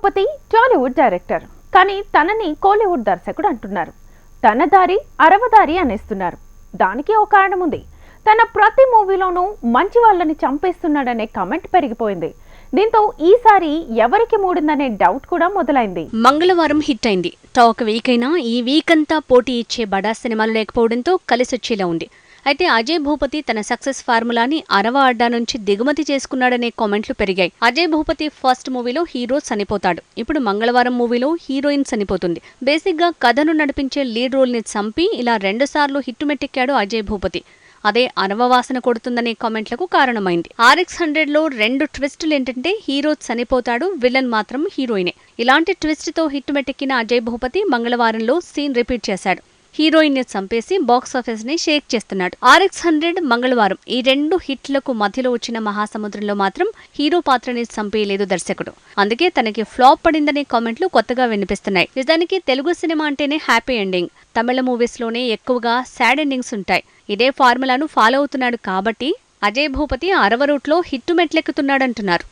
Bhupathi Tollywood director, కానీ తనని కోలీవుడ్ దర్శకుడు అంటున్నారు. తన దారి అరవదారి అనేస్తున్నారు. దానికి ఓ కారణం ఉంది. తన ప్రతి మూవీలోనూ మంచి వాళ్ళని చంపేస్తున్నాడనే కామెంట్ పెరిగిపోయింది. దీంతో ఈసారి ఎవరికి మూడిందనే డౌట్ కూడా మొదలైంది. మంగళవారం హిట్ అయింది. టాక్ వీక్ అయినా ఈ వీక్ అంతా పోటీ ఇచ్చే బడా సినిమాలు లేకపోవడంతో కలిసొచ్చేలా ఉంది. అయితే అజయ్ భూపతి తన సక్సెస్ ఫార్ములాని అరవ అడ్డా నుంచి దిగుమతి చేసుకున్నాడనే కామెంట్లు పెరిగాయి. అజయ్ భూపతి ఫస్ట్ మూవీలో హీరో చనిపోతాడు. ఇప్పుడు మంగళవారం మూవీలో హీరోయిన్ చనిపోతుంది. బేసిక్ గా కథను నడిపించే లీడ్ రోల్ ని చంపి ఇలా 2 సార్లు హిట్టుమెట్టెక్కాడు అజయ్ భూపతి. అదే అనవవాసన కొడుతుందనే కామెంట్లకు కారణమైంది. RX100 లో 2 ట్విస్టులు ఏంటంటే హీరో చనిపోతాడు, విలన్ మాత్రం హీరోయినే. ఇలాంటి ట్విస్ట్ తో హిట్టుమెట్టెక్కిన అజయ్ భూపతి మంగళవారంలో సీన్ రిపీట్ చేశాడు. హీరోయిన్ ని చంపేసి బాక్సాఫీస్ ని షేక్ చేస్తున్నాడు. RX100 మంగళవారం ఈ 2 హిట్లకు మధ్యలో వచ్చిన మహాసముద్రంలో మాత్రం హీరో పాత్రని చంపేయలేదు దర్శకుడు. అందుకే తనకి ఫ్లాప్ పడిందనే కామెంట్లు కొత్తగా వినిపిస్తున్నాయి. నిజానికి తెలుగు సినిమా అంటేనే హ్యాపీ ఎండింగ్. తమిళ మూవీస్ లోనే ఎక్కువగా సాడ్ ఎండింగ్స్ ఉంటాయి. ఇదే ఫార్ములాను ఫాలో అవుతున్నాడు కాబట్టి అజయ్ భూపతి 60 రూట్లో హిట్టు మెట్లెక్కుతున్నాడంటున్నారు.